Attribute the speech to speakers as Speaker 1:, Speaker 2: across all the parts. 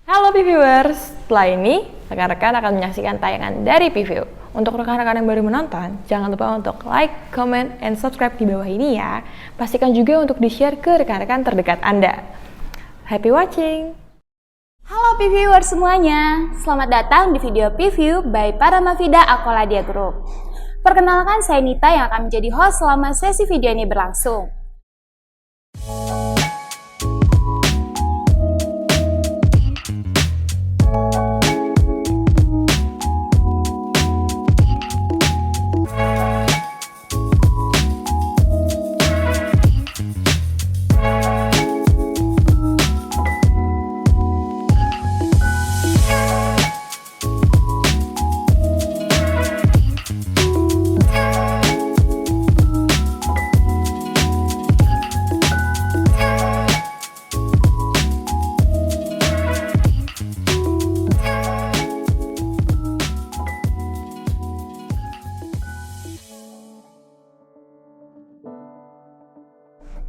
Speaker 1: Halo P-Viewers, setelah ini rekan-rekan akan menyaksikan tayangan dari P-View. Untuk rekan-rekan yang baru menonton, jangan lupa untuk like, comment, and subscribe di bawah ini ya. Pastikan juga untuk di-share ke rekan-rekan terdekat Anda. Happy watching!
Speaker 2: Halo P-Viewers semuanya, selamat datang di video P-View by Paramavida Akoladia Group. Perkenalkan, saya Nita yang akan menjadi host selama sesi video ini berlangsung.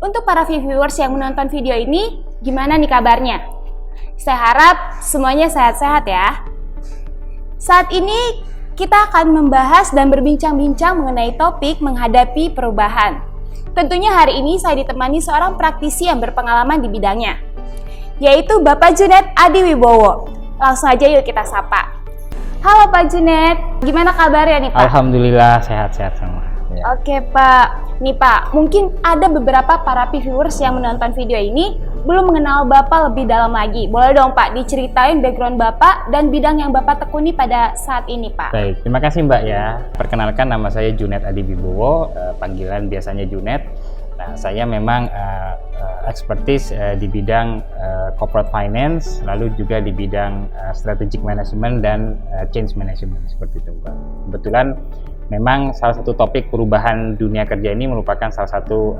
Speaker 2: Untuk para viewers yang menonton video ini, gimana nih kabarnya? Saya harap semuanya sehat-sehat ya. Saat ini kita akan membahas dan berbincang-bincang mengenai topik menghadapi perubahan. Tentunya hari ini saya ditemani seorang praktisi yang berpengalaman di bidangnya, yaitu Bapak Junet Adiwibowo. Langsung aja yuk kita sapa. Halo Pak Junet, gimana kabarnya nih Pak?
Speaker 3: Alhamdulillah sehat-sehat semua. Ya.
Speaker 2: Oke Pak, nih Pak, mungkin ada beberapa para viewers yang menonton video ini belum mengenal Bapak lebih dalam lagi. Boleh dong Pak diceritain background Bapak dan bidang yang Bapak tekuni pada saat ini Pak.
Speaker 3: Baik, terima kasih Mbak ya. Perkenalkan, nama saya Junet Adiwibowo, panggilan biasanya Junet. Nah, saya memang expertise di bidang corporate finance, lalu juga di bidang strategic management dan change management seperti itu Mbak. Kebetulan memang salah satu topik perubahan dunia kerja ini merupakan salah satu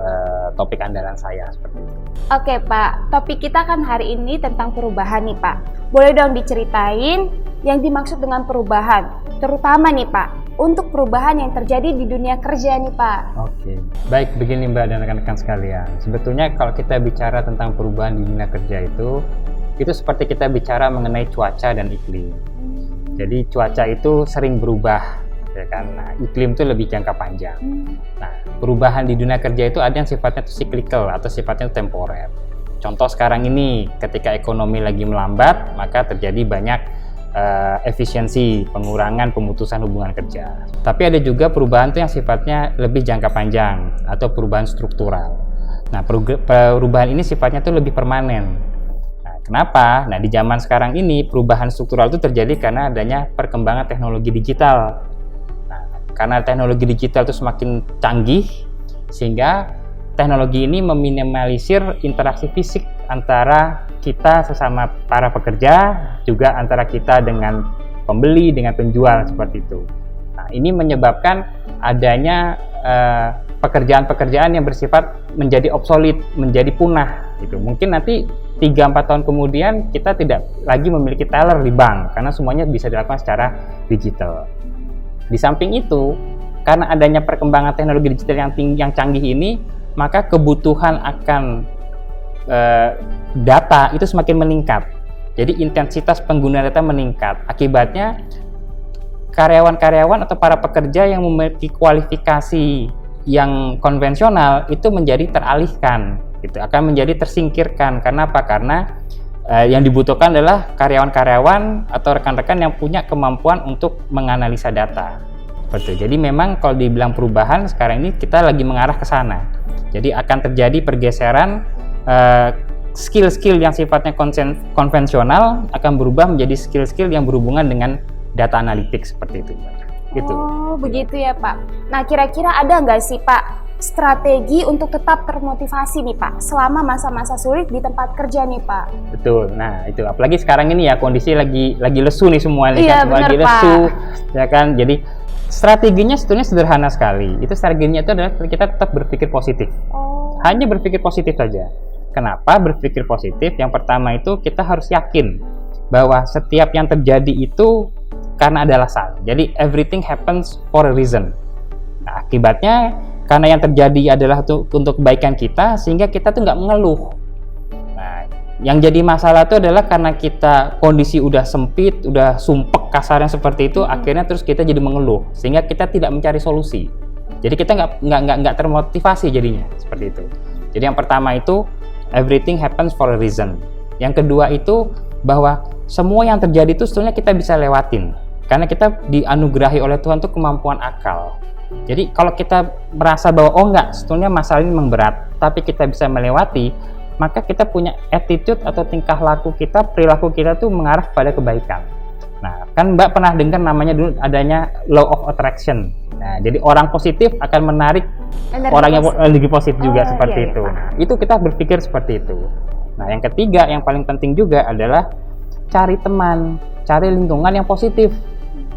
Speaker 3: topik andalan saya seperti itu.
Speaker 2: Oke Pak, topik kita kan hari ini tentang perubahan nih Pak. Boleh dong diceritain yang dimaksud dengan perubahan, terutama nih Pak, untuk perubahan yang terjadi di dunia kerja nih Pak.
Speaker 3: Oke, baik, begini Mbak dan rekan-rekan sekalian. Sebetulnya kalau kita bicara tentang perubahan di dunia kerja itu seperti kita bicara mengenai cuaca dan iklim. Jadi cuaca itu sering berubah, ya kan? Nah, iklim itu lebih jangka panjang. Nah, perubahan di dunia kerja itu ada yang sifatnya itu cyclical atau sifatnya temporer. Contoh sekarang ini, ketika ekonomi lagi melambat, maka terjadi banyak efisiensi, pengurangan, pemutusan hubungan kerja. Tapi ada juga perubahan itu yang sifatnya lebih jangka panjang atau perubahan struktural. Nah, perubahan ini sifatnya itu lebih permanen. Nah, kenapa? Nah, di zaman sekarang ini perubahan struktural itu terjadi karena adanya perkembangan teknologi digital. Karena teknologi digital itu semakin canggih, sehingga teknologi ini meminimalisir interaksi fisik antara kita sesama para pekerja, juga antara kita dengan pembeli, dengan penjual, seperti itu. Nah, ini menyebabkan adanya pekerjaan-pekerjaan yang bersifat menjadi obsolet, menjadi punah. Gitu. Mungkin nanti 3-4 tahun kemudian kita tidak lagi memiliki teller di bank, karena semuanya bisa dilakukan secara digital. Di samping itu, karena adanya perkembangan teknologi digital yang canggih ini, maka kebutuhan akan data itu semakin meningkat. Jadi intensitas pengguna data meningkat. Akibatnya karyawan-karyawan atau para pekerja yang memiliki kualifikasi yang konvensional itu menjadi teralihkan, gitu, akan menjadi tersingkirkan. Karena apa? Karena yang dibutuhkan adalah karyawan-karyawan atau rekan-rekan yang punya kemampuan untuk menganalisa data. Betul. Jadi memang kalau dibilang perubahan sekarang ini kita lagi mengarah ke sana. Jadi akan terjadi pergeseran skill-skill yang sifatnya konvensional akan berubah menjadi skill-skill yang berhubungan dengan data analitik seperti itu. Gitu.
Speaker 2: Oh, begitu ya Pak. Nah, kira-kira ada nggak sih Pak strategi untuk tetap termotivasi nih Pak selama masa-masa sulit di tempat kerja nih Pak?
Speaker 3: Betul. Nah, itu apalagi sekarang ini ya kondisi lagi lesu nih semua nih,
Speaker 2: iya,
Speaker 3: kan, semua lagi lesu, ya kan. Jadi strateginya sebetulnya sederhana sekali. Itu strateginya itu adalah kita tetap berpikir positif. Hanya berpikir positif saja. Kenapa berpikir positif? Yang pertama itu kita harus yakin bahwa setiap yang terjadi itu karena ada alasan. Jadi everything happens for a reason. Nah, akibatnya karena yang terjadi adalah untuk kebaikan kita, sehingga kita tuh nggak mengeluh. Nah, Yang jadi masalah itu adalah karena kita kondisi udah sempit, udah sumpek kasarnya seperti itu, akhirnya terus kita jadi mengeluh, sehingga kita tidak mencari solusi. Jadi kita nggak termotivasi jadinya seperti itu. Jadi yang pertama itu everything happens for a reason. Yang kedua itu bahwa semua yang terjadi itu sebetulnya kita bisa lewatin, karena kita dianugerahi oleh Tuhan tuh kemampuan akal. Jadi kalau kita merasa bahwa oh enggak, sebetulnya masalah ini memang berat, tapi kita bisa melewati, maka kita punya attitude atau tingkah laku kita, perilaku kita tuh mengarah pada kebaikan. Nah, kan Mbak pernah dengar namanya dulu adanya law of attraction. Nah, jadi orang positif akan menarik orang yang energi positif juga seperti itu. Nah, itu kita berpikir seperti itu. Nah, yang ketiga yang paling penting juga adalah cari teman, cari lingkungan yang positif.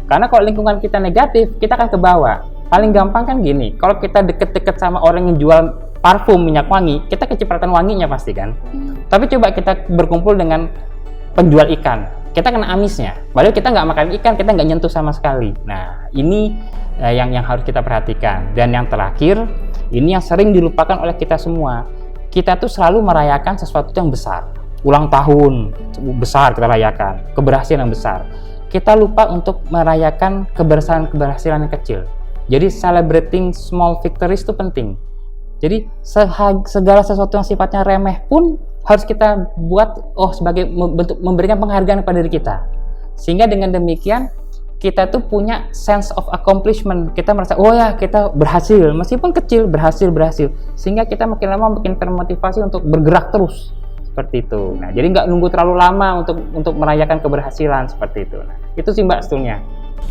Speaker 3: Karena kalau lingkungan kita negatif, kita akan ke bawah. Paling gampang kan gini, kalau kita deket-deket sama orang yang jual parfum minyak wangi, kita kecipratan wanginya pasti kan. Tapi coba kita berkumpul dengan penjual ikan, kita kena amisnya. Padahal kita nggak makan ikan, kita nggak nyentuh sama sekali. Nah, ini yang harus kita perhatikan. Dan yang terakhir, ini yang sering dilupakan oleh kita semua. Kita tuh selalu merayakan sesuatu yang besar. Ulang tahun besar kita rayakan, keberhasilan yang besar. Kita lupa untuk merayakan keberhasilan yang kecil. Jadi celebrating small victories itu penting. Jadi segala sesuatu yang sifatnya remeh pun harus kita buat sebagai bentuk memberikan penghargaan kepada diri kita. Sehingga dengan demikian kita tuh punya sense of accomplishment. Kita merasa oh ya kita berhasil, meskipun kecil berhasil. Sehingga kita makin lama makin termotivasi untuk bergerak terus seperti itu. Nah, jadi nggak nunggu terlalu lama untuk merayakan keberhasilan seperti itu. Nah, itu sih Mbak sebetulnya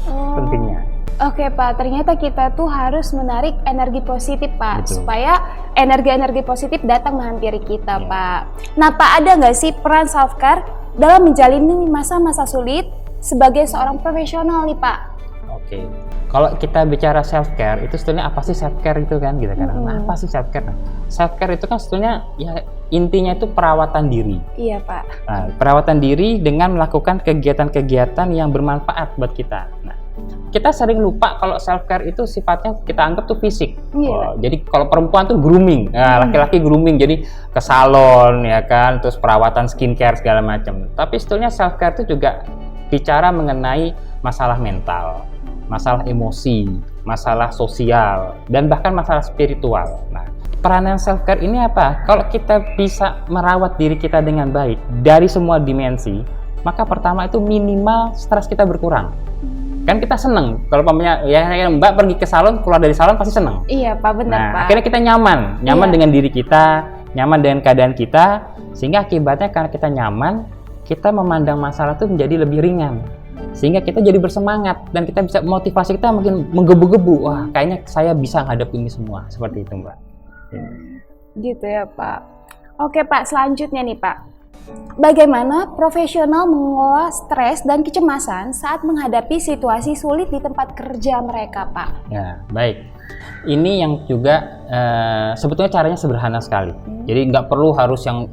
Speaker 3: pentingnya.
Speaker 2: Oke Pak, ternyata kita tuh harus menarik energi positif Pak,
Speaker 3: Betul.
Speaker 2: supaya energi-energi positif datang menghampiri kita Pak. Nah Pak, ada nggak sih peran self-care dalam menjalani masa-masa sulit sebagai seorang profesional nih Pak?
Speaker 3: Oke, kalau kita bicara self-care, itu sebetulnya apa sih self-care itu kan gitu kan? Nah, apa sih self-care? Nah, self-care itu kan sebetulnya ya intinya itu perawatan diri.
Speaker 2: Iya Pak.
Speaker 3: Nah, perawatan diri dengan melakukan kegiatan-kegiatan yang bermanfaat buat kita. Nah, kita sering lupa kalau self-care itu sifatnya kita anggap tuh fisik.
Speaker 2: Iya.
Speaker 3: Jadi kalau perempuan tuh grooming, laki-laki grooming, jadi ke salon ya kan, terus perawatan skincare segala macam. Tapi sebetulnya self-care itu juga bicara mengenai masalah mental, masalah emosi, masalah sosial, dan bahkan masalah spiritual. Nah, peranan self-care ini apa? Kalau kita bisa merawat diri kita dengan baik dari semua dimensi, maka pertama itu minimal stres kita berkurang. Kan kita seneng kalau pamannya ya Mbak pergi ke salon, keluar dari salon pasti seneng.
Speaker 2: Iya Pak, benar
Speaker 3: Nah,
Speaker 2: Pak.
Speaker 3: akhirnya kita nyaman dengan diri kita, nyaman dengan keadaan kita, sehingga akibatnya karena kita nyaman, kita memandang masalah itu menjadi lebih ringan, sehingga kita jadi bersemangat dan kita bisa motivasi kita makin menggebu-gebu. Wah, kayaknya saya bisa ngadep ini semua seperti itu Mbak.
Speaker 2: Gitu ya Pak. Oke Pak, selanjutnya nih Pak. Bagaimana profesional mengelola stres dan kecemasan saat menghadapi situasi sulit di tempat kerja mereka, Pak?
Speaker 3: Ya, baik. Ini yang juga sebetulnya caranya sederhana sekali. Jadi nggak perlu harus yang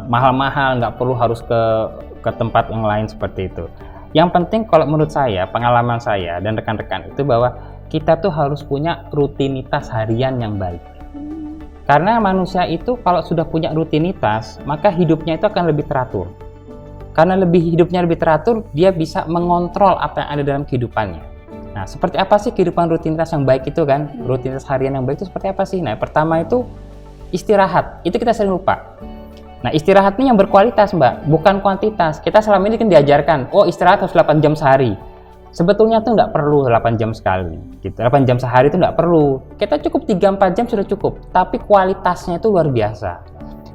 Speaker 3: mahal-mahal, nggak perlu harus ke tempat yang lain seperti itu. Yang penting kalau menurut saya, pengalaman saya dan rekan-rekan itu bahwa kita tuh harus punya rutinitas harian yang baik. Karena manusia itu kalau sudah punya rutinitas, maka hidupnya itu akan lebih teratur. Karena hidupnya lebih teratur, dia bisa mengontrol apa yang ada dalam kehidupannya. Nah, seperti apa sih kehidupan rutinitas yang baik itu kan? Rutinitas harian yang baik itu seperti apa sih? Nah, pertama itu istirahat. Itu kita sering lupa. Nah, istirahat ini yang berkualitas, Mbak, bukan kuantitas. Kita selama ini kan diajarkan, oh istirahat harus 8 jam sehari. Sebetulnya tuh nggak perlu 8 jam sekali, gitu. 8 jam sehari itu nggak perlu. Kita cukup 3-4 jam sudah cukup, tapi kualitasnya itu luar biasa.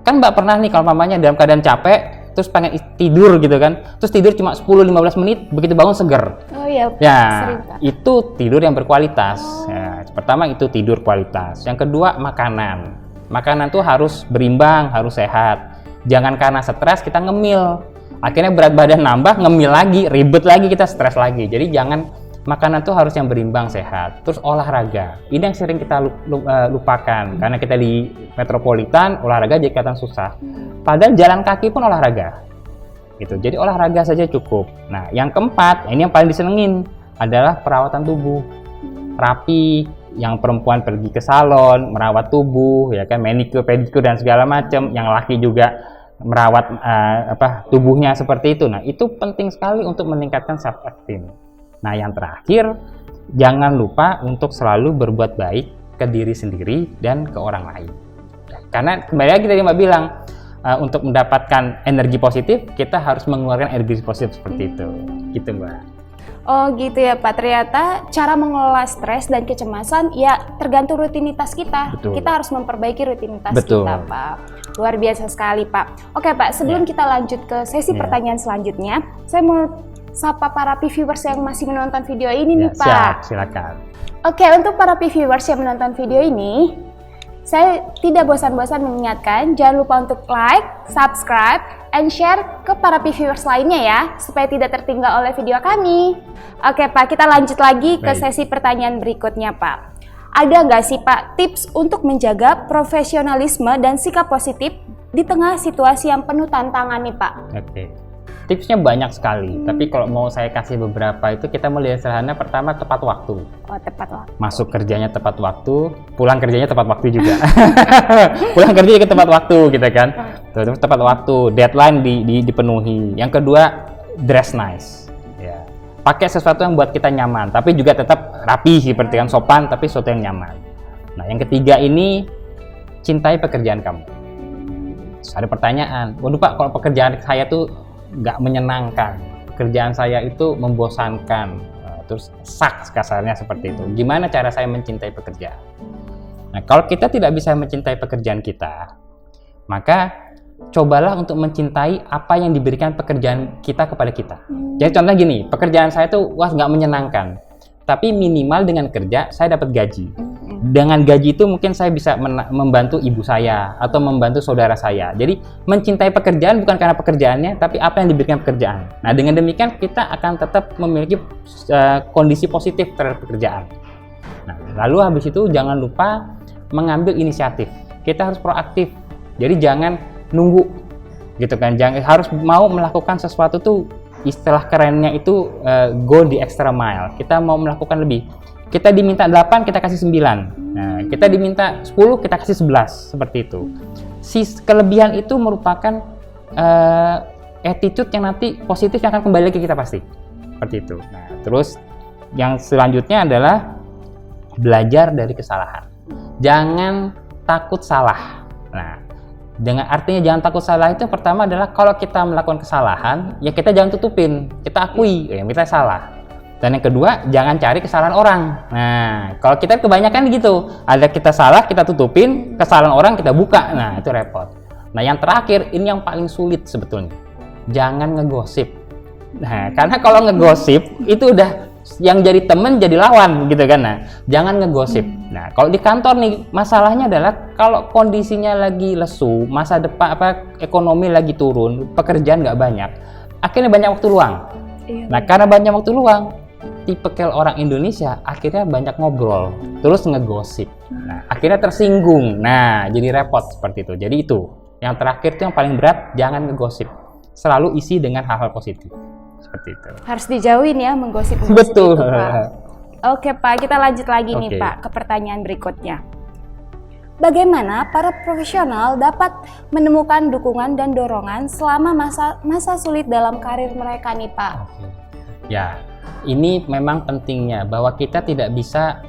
Speaker 3: Kan Mbak pernah nih kalau mamanya dalam keadaan capek, terus pengen tidur gitu kan, terus tidur cuma 10-15 menit, begitu bangun seger.
Speaker 2: Oh iya,
Speaker 3: ya,
Speaker 2: sering Pak.
Speaker 3: itu tidur yang berkualitas. Ya, pertama itu tidur kualitas. Yang kedua makanan. Makanan tuh harus berimbang, harus sehat. Jangan karena stres kita ngemil. Akhirnya berat badan nambah, ngemil lagi, ribet lagi, kita stres lagi. Jadi jangan, makanan tuh harus yang berimbang, sehat. Terus olahraga, ini yang sering kita lupakan. Karena kita di metropolitan, olahraga jadi kelihatan susah. Padahal jalan kaki pun olahraga. Gitu. Jadi olahraga saja cukup. Nah, yang keempat, ini yang paling disenengin, adalah perawatan tubuh. Rapi, yang perempuan pergi ke salon, merawat tubuh, ya kan, manicure, pedicure dan segala macam. Yang laki juga merawat tubuhnya seperti itu. Nah, itu penting sekali untuk meningkatkan self esteem. Nah, yang terakhir, jangan lupa untuk selalu berbuat baik ke diri sendiri dan ke orang lain. Karena kembali lagi tadi Mbak bilang, untuk mendapatkan energi positif, kita harus mengeluarkan energi positif seperti itu. Gitu Mbak.
Speaker 2: Oh gitu ya Pak, ternyata cara mengelola stres dan kecemasan ya tergantung rutinitas kita.
Speaker 3: Betul.
Speaker 2: Kita harus memperbaiki rutinitas
Speaker 3: Betul.
Speaker 2: kita Pak. Luar biasa sekali Pak. Oke Pak, sebelum kita lanjut ke sesi pertanyaan selanjutnya, saya mau sapa para viewers yang masih menonton video ini nih Pak.
Speaker 3: Siap, silakan.
Speaker 2: Oke, untuk para viewers yang menonton video ini, saya tidak bosan-bosan mengingatkan, jangan lupa untuk like, subscribe, and share ke para viewers lainnya ya, supaya tidak tertinggal oleh video kami. Oke Pak, kita lanjut lagi ke sesi pertanyaan berikutnya Pak. Ada nggak sih Pak tips untuk menjaga profesionalisme dan sikap positif di tengah situasi yang penuh tantangan nih Pak?
Speaker 3: Oke. Tipsnya banyak sekali, tapi kalau mau saya kasih beberapa itu kita melihat sederhana. Pertama, tepat waktu.
Speaker 2: Oh, tepat waktu.
Speaker 3: Masuk kerjanya tepat waktu, pulang kerjanya tepat waktu juga. Pulang kerja juga tepat waktu gitu kan. Terus tepat waktu, deadline dipenuhi. Yang kedua, dress nice. Ya. Pakai sesuatu yang buat kita nyaman, tapi juga tetap rapi seperti kan, sopan tapi sesuatu yang nyaman. Nah, yang ketiga ini, cintai pekerjaan kamu. Terus ada pertanyaan, waduh Pak, kalau pekerjaan saya tuh nggak menyenangkan, pekerjaan saya itu membosankan, terus sucks kasarnya seperti itu. Gimana cara saya mencintai pekerjaan? Nah, kalau kita tidak bisa mencintai pekerjaan kita, maka cobalah untuk mencintai apa yang diberikan pekerjaan kita kepada kita. Jadi contohnya gini, pekerjaan saya tuh wah nggak menyenangkan, tapi minimal dengan kerja saya dapat gaji. Dengan gaji itu mungkin saya bisa membantu ibu saya atau membantu saudara saya. Jadi mencintai pekerjaan bukan karena pekerjaannya, tapi apa yang diberikan pekerjaan. Nah, dengan demikian kita akan tetap memiliki kondisi positif terhadap pekerjaan. Nah, lalu habis itu jangan lupa mengambil inisiatif. Kita harus proaktif. Jadi jangan nunggu, gitu kan? Jangan harus mau melakukan sesuatu tuh, istilah kerennya itu go the extra mile. Kita mau melakukan lebih. Kita diminta 8, kita kasih 9. Nah, kita diminta 10, kita kasih 11. Seperti itu. Kelebihan itu merupakan attitude yang nanti positif yang akan kembali ke kita pasti. Seperti itu. Nah, terus yang selanjutnya adalah belajar dari kesalahan. Jangan takut salah. Nah, artinya jangan takut salah itu pertama adalah kalau kita melakukan kesalahan, ya kita jangan tutupin. Kita akui, ya kita salah. Dan yang kedua, jangan cari kesalahan orang. Nah, kalau kita kebanyakan gitu, ada kita salah, kita tutupin, kesalahan orang kita buka. Nah, itu repot. Nah, yang terakhir, ini yang paling sulit sebetulnya. Jangan ngegosip. Nah, karena kalau ngegosip, itu udah yang jadi temen jadi lawan gitu kan. Nah, jangan ngegosip. Nah, kalau di kantor nih, masalahnya adalah kalau kondisinya lagi lesu, masa depan ekonomi lagi turun, pekerjaan nggak banyak, akhirnya banyak waktu luang. Nah, karena banyak waktu luang, tipikal orang Indonesia akhirnya banyak ngobrol, terus ngegosip. Nah, akhirnya tersinggung. Nah, jadi repot seperti itu. Jadi itu, yang terakhir itu yang paling berat, jangan ngegosip. Selalu isi dengan hal-hal positif. Seperti itu.
Speaker 2: Harus dijauhin ya menggosip.
Speaker 3: Betul.
Speaker 2: Itu, Pak. Oke Pak, kita lanjut lagi nih Pak ke pertanyaan berikutnya. Bagaimana para profesional dapat menemukan dukungan dan dorongan selama masa sulit dalam karir mereka nih Pak?
Speaker 3: Ya, ini memang pentingnya bahwa kita tidak bisa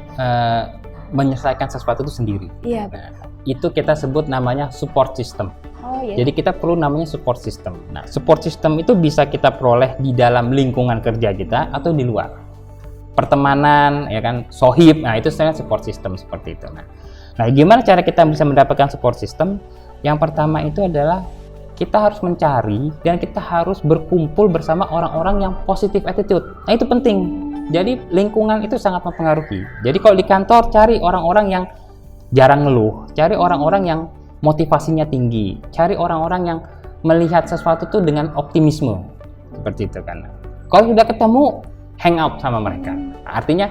Speaker 3: menyelesaikan sesuatu itu sendiri.
Speaker 2: Iya.
Speaker 3: Nah, itu kita sebut namanya support system.
Speaker 2: Oh, iya.
Speaker 3: Jadi kita perlu namanya support system. Nah, support system itu bisa kita peroleh di dalam lingkungan kerja kita atau di luar. Pertemanan, ya kan, sohib. Nah, itu sebenarnya support system seperti itu. Nah, gimana cara kita bisa mendapatkan support system? Yang pertama itu adalah kita harus mencari dan kita harus berkumpul bersama orang-orang yang positive attitude. Nah, itu penting. Jadi lingkungan itu sangat mempengaruhi. Jadi kalau di kantor cari orang-orang yang jarang ngeluh, cari orang-orang yang motivasinya tinggi, cari orang-orang yang melihat sesuatu tuh dengan optimisme. Seperti itu kan. Kalau sudah ketemu, hang out sama mereka. Artinya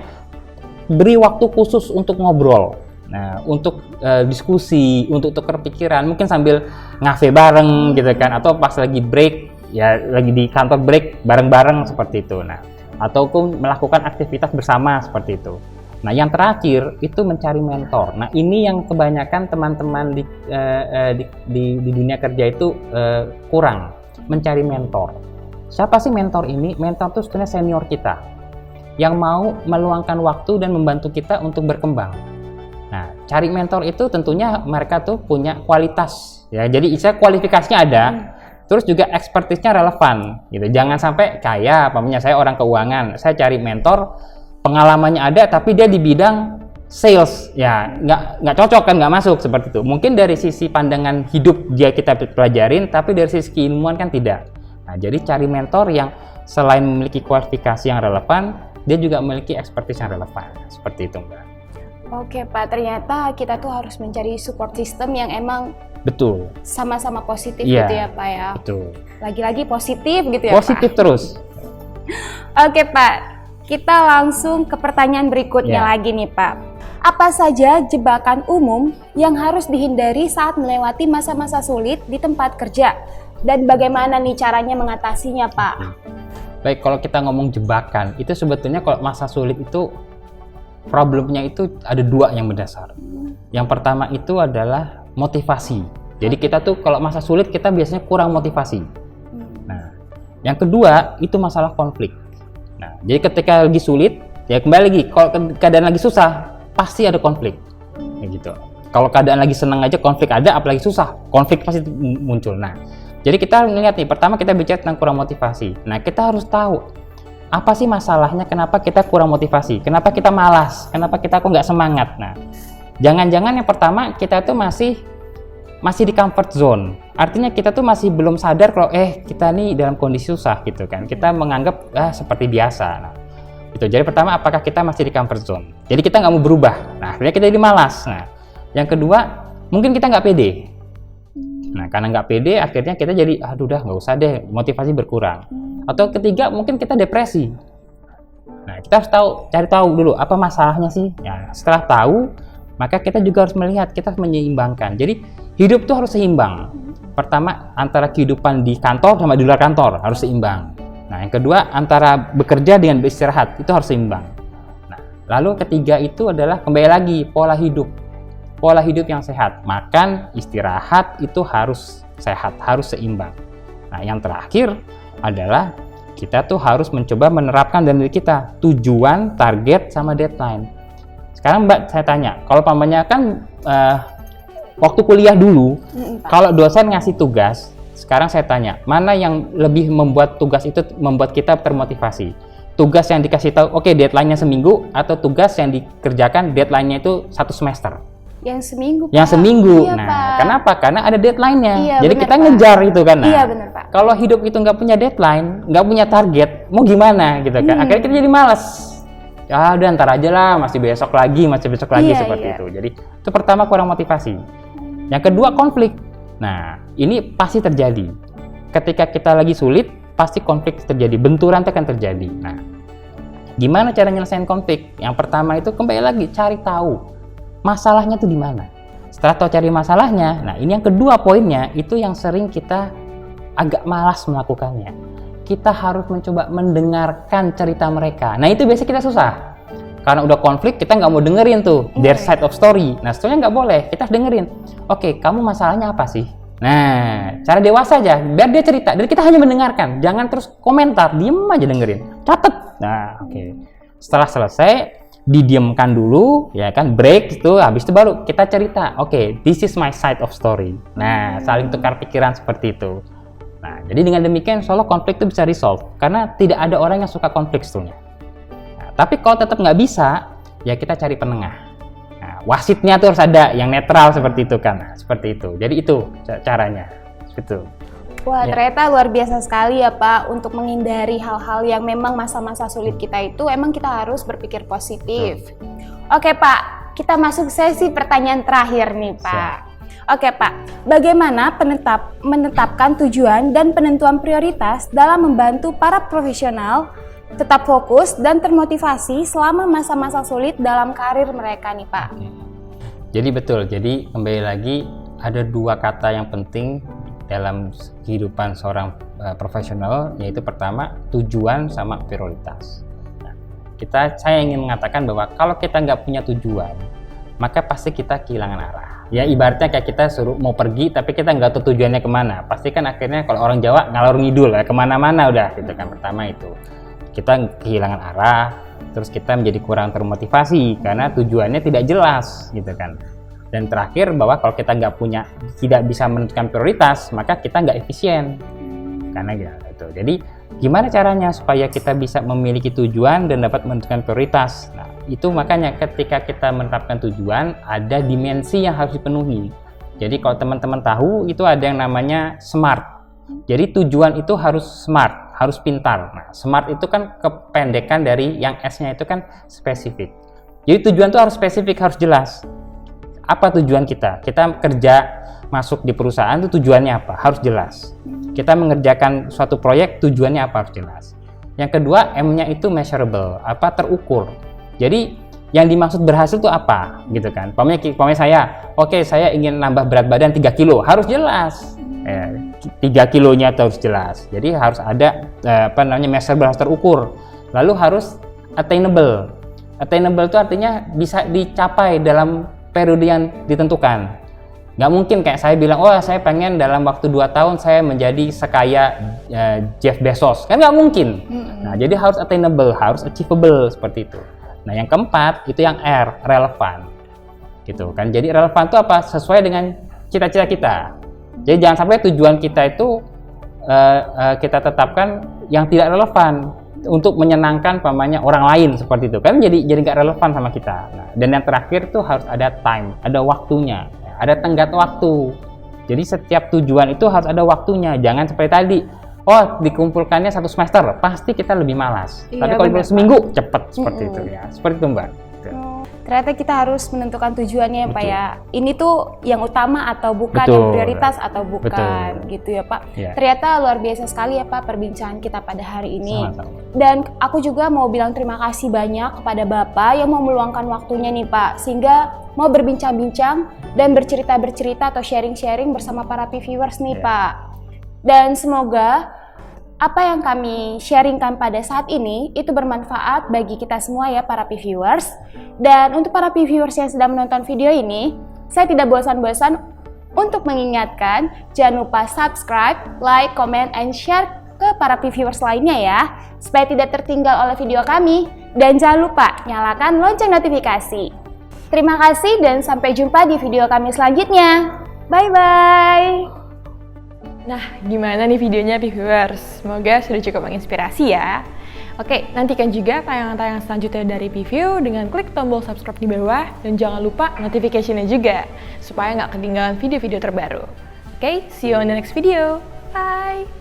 Speaker 3: beri waktu khusus untuk ngobrol. Nah, untuk diskusi, untuk tukar pikiran, mungkin sambil ngafe bareng gitu kan, atau pas lagi break, ya lagi di kantor break bareng-bareng seperti itu. Nah, ataupun melakukan aktivitas bersama seperti itu. Nah, yang terakhir itu mencari mentor. Nah, ini yang kebanyakan teman-teman di dunia kerja itu kurang mencari mentor. Siapa sih mentor ini? Mentor itu sebenarnya senior kita yang mau meluangkan waktu dan membantu kita untuk berkembang. Nah, cari mentor itu tentunya mereka tuh punya kualitas, ya. Jadi istilah kualifikasinya ada, terus juga expertise-nya relevan, gitu. Jangan sampai kayak, pamannya saya orang keuangan, saya cari mentor, pengalamannya ada tapi dia di bidang sales, ya nggak cocok kan, nggak masuk seperti itu. Mungkin dari sisi pandangan hidup dia kita pelajarin, tapi dari sisi keilmuan kan tidak. Nah, jadi cari mentor yang selain memiliki kualifikasi yang relevan, dia juga memiliki expertise yang relevan, seperti itu, Mbak.
Speaker 2: Oke Pak, ternyata kita tuh harus mencari support system yang emang
Speaker 3: Betul.
Speaker 2: sama-sama positif
Speaker 3: Iya,
Speaker 2: gitu ya Pak ya.
Speaker 3: Betul.
Speaker 2: Lagi-lagi positif gitu ya
Speaker 3: Positif
Speaker 2: Pak.
Speaker 3: terus.
Speaker 2: Oke Pak, kita langsung ke pertanyaan berikutnya
Speaker 3: Ya.
Speaker 2: lagi nih Pak. Apa saja jebakan umum yang harus dihindari saat melewati masa-masa sulit di tempat kerja? Dan bagaimana nih caranya mengatasinya Pak?
Speaker 3: Baik, kalau kita ngomong jebakan, itu sebetulnya kalau masa sulit itu problemnya itu ada dua yang mendasar. Yang pertama itu adalah motivasi. Jadi kita tuh kalau masa sulit kita biasanya kurang motivasi. Nah, yang kedua itu masalah konflik. Nah, jadi ketika lagi sulit, ya kembali lagi, kalau keadaan lagi susah, pasti ada konflik. Kayak gitu. Kalau keadaan lagi senang aja konflik ada, apalagi susah, konflik pasti muncul. Nah, jadi kita melihat nih, pertama kita bicara tentang kurang motivasi. Nah, kita harus tahu apa sih masalahnya, kenapa kita kurang motivasi, kenapa kita malas, kenapa kita kok nggak semangat. Nah, jangan-jangan yang pertama kita tuh masih di comfort zone. Artinya kita tuh masih belum sadar kalau kita nih dalam kondisi susah gitu kan. Kita menganggap seperti biasa. Nah, itu. Jadi pertama, apakah kita masih di comfort zone? Jadi kita nggak mau berubah. Nah, akhirnya kita jadi malas. Nah, yang kedua, mungkin kita nggak pede. Nah, karena nggak pede, akhirnya kita jadi, aduh dah nggak usah deh, motivasi berkurang. Atau ketiga, mungkin kita depresi. Nah, kita harus cari tahu dulu apa masalahnya sih. Ya, setelah tahu, maka kita juga harus melihat, kita harus menyeimbangkan. Jadi hidup tuh harus seimbang. Pertama, antara kehidupan di kantor sama di luar kantor harus seimbang. Nah, yang kedua, antara bekerja dengan beristirahat itu harus seimbang. Nah, lalu ketiga itu adalah kembali lagi pola hidup. Pola hidup yang sehat, makan, istirahat itu harus sehat, harus seimbang. Nah, yang terakhir adalah kita tuh harus mencoba menerapkan dalam diri kita tujuan, target, sama deadline. Sekarang Mbak, saya tanya, kalau pamannya kan waktu kuliah dulu, kalau dosen ngasih tugas, sekarang saya tanya, mana yang lebih membuat tugas itu membuat kita termotivasi? Tugas yang dikasih tahu, oke, deadline-nya seminggu, atau tugas yang dikerjakan deadline-nya itu 1 semester?
Speaker 2: Yang seminggu Pak.
Speaker 3: Yang seminggu.
Speaker 2: Iya,
Speaker 3: Nah,
Speaker 2: Pak.
Speaker 3: kenapa? Karena ada deadline-nya.
Speaker 2: Iya,
Speaker 3: jadi
Speaker 2: bener,
Speaker 3: kita
Speaker 2: Pak.
Speaker 3: ngejar itu kan. Nah,
Speaker 2: Iya benar Pak.
Speaker 3: kalau hidup itu nggak punya deadline, nggak punya target, mau gimana gitu kan? Akhirnya kita jadi malas. Ya udah ntar aja lah, masih besok lagi
Speaker 2: Iya,
Speaker 3: seperti
Speaker 2: iya.
Speaker 3: itu. Jadi itu pertama kurang motivasi. Yang kedua konflik. Nah, ini pasti terjadi. Ketika kita lagi sulit, pasti konflik terjadi, benturan itu akan terjadi. Nah, gimana cara nyelesain konflik? Yang pertama itu kembali lagi cari tahu masalahnya tuh di mana. Setelah tahu cari masalahnya, nah ini yang kedua poinnya, itu yang sering kita agak malas melakukannya. Kita harus mencoba mendengarkan cerita mereka. Nah itu biasanya kita susah. Karena udah konflik, kita nggak mau dengerin tuh their side of story. Nah sebetulnya nggak boleh, kita harus dengerin. Oke, kamu masalahnya apa sih? Nah, cara dewasa aja, biar dia cerita. Dan kita hanya mendengarkan, jangan terus komentar, diem aja dengerin. Catet. Nah, oke. Setelah selesai, didiamkan dulu, ya kan, break itu, habis itu baru kita cerita. Oke, this is my side of story. Nah, saling tukar pikiran seperti itu. Nah, jadi dengan demikian, insya Allah konflik itu bisa resolve. Karena tidak ada orang yang suka konflik sebetulnya. Nah, tapi kalau tetap nggak bisa, ya kita cari penengah. Nah, wasitnya tuh harus ada, yang netral seperti itu kan. Nah, seperti itu. Jadi itu caranya. Itu.
Speaker 2: Wah,
Speaker 3: Ya.
Speaker 2: ternyata luar biasa sekali ya Pak, untuk menghindari hal-hal yang memang masa-masa sulit kita itu emang kita harus berpikir positif. Oke Pak, kita masuk sesi pertanyaan terakhir nih Pak. Oke Pak, bagaimana menetapkan tujuan dan penentuan prioritas dalam membantu para profesional tetap fokus dan termotivasi selama masa-masa sulit dalam karir mereka nih Pak?
Speaker 3: Jadi betul, jadi kembali lagi ada dua kata yang penting dalam kehidupan seorang profesional, yaitu pertama tujuan sama prioritas. Nah, saya ingin mengatakan bahwa kalau kita nggak punya tujuan, maka pasti kita kehilangan arah. Ya ibaratnya kayak kita suruh mau pergi tapi kita nggak tahu tujuannya kemana. Pasti kan akhirnya kalau orang Jawa ngalor ngidul ya kemana-mana udah gitu kan. Pertama itu kita kehilangan arah, terus kita menjadi kurang termotivasi karena tujuannya tidak jelas gitu kan. Dan terakhir bahwa kalau kita tidak bisa menentukan prioritas, maka kita nggak efisien karena gitu. Jadi gimana caranya supaya kita bisa memiliki tujuan dan dapat menentukan prioritas? Nah, itu makanya ketika kita menetapkan tujuan, ada dimensi yang harus dipenuhi. Jadi kalau teman-teman tahu, itu ada yang namanya SMART. Jadi tujuan itu harus smart, harus pintar. Nah, SMART itu kan kependekan dari yang S-nya itu kan spesifik. Jadi tujuan itu harus spesifik, harus jelas. Apa tujuan kita? Kita kerja masuk di perusahaan itu tujuannya apa? Harus jelas. Kita mengerjakan suatu proyek tujuannya apa? Harus jelas. Yang kedua, M-nya itu measurable, terukur. Jadi yang dimaksud berhasil itu apa? Gitu kan. Pokoknya saya ingin nambah berat badan 3 kilo, harus jelas. 3 kilonya harus jelas. Jadi harus ada measurable, harus terukur. Lalu harus attainable. Attainable itu artinya bisa dicapai dalam periode yang ditentukan. Nggak mungkin kayak saya bilang, saya pengen dalam waktu 2 tahun saya menjadi sekaya Jeff Bezos. Kan nggak mungkin. Nah, jadi harus attainable, harus achievable seperti itu. Nah, yang keempat itu yang R, relevan. Gitu kan. Jadi relevan itu apa? Sesuai dengan cita-cita kita. Jadi jangan sampai tujuan kita itu kita tetapkan yang tidak relevan untuk menyenangkan orang lain seperti itu. Kan jadi nggak relevan sama kita. Nah, dan yang terakhir tuh harus ada time, ada waktunya. Ada tenggat waktu. Jadi setiap tujuan itu harus ada waktunya. Jangan seperti tadi, dikumpulkannya 1 semester, pasti kita lebih malas.
Speaker 2: Iya,
Speaker 3: tapi kalau seminggu cepet seperti itu ya. Seperti itu Mbak.
Speaker 2: Ternyata kita harus menentukan tujuannya ya Pak ya. Ini tuh yang utama atau bukan,
Speaker 3: Betul.
Speaker 2: yang prioritas atau bukan.
Speaker 3: Betul.
Speaker 2: Gitu ya Pak.
Speaker 3: Ya.
Speaker 2: Ternyata luar biasa sekali ya Pak perbincangan kita pada hari ini.
Speaker 3: Sama-sama.
Speaker 2: Dan aku juga mau bilang terima kasih banyak kepada Bapak yang mau meluangkan waktunya nih Pak, sehingga mau berbincang-bincang dan bercerita-bercerita atau sharing-sharing bersama para viewers nih Pak. Dan semoga apa yang kami sharingkan pada saat ini itu bermanfaat bagi kita semua ya para viewers. Dan untuk para viewers yang sedang menonton video ini, saya tidak bosan-bosan untuk mengingatkan jangan lupa subscribe, like, comment, and share ke para viewers lainnya ya, supaya tidak tertinggal oleh video kami. Dan jangan lupa nyalakan lonceng notifikasi. Terima kasih dan sampai jumpa di video kami selanjutnya. Bye-bye!
Speaker 1: Nah, gimana nih videonya viewers? Semoga sudah cukup menginspirasi ya. Oke, nantikan juga tayangan-tayangan selanjutnya dari PView dengan klik tombol subscribe di bawah dan jangan lupa notification-nya juga supaya nggak ketinggalan video-video terbaru. Oke, see you on the next video. Bye!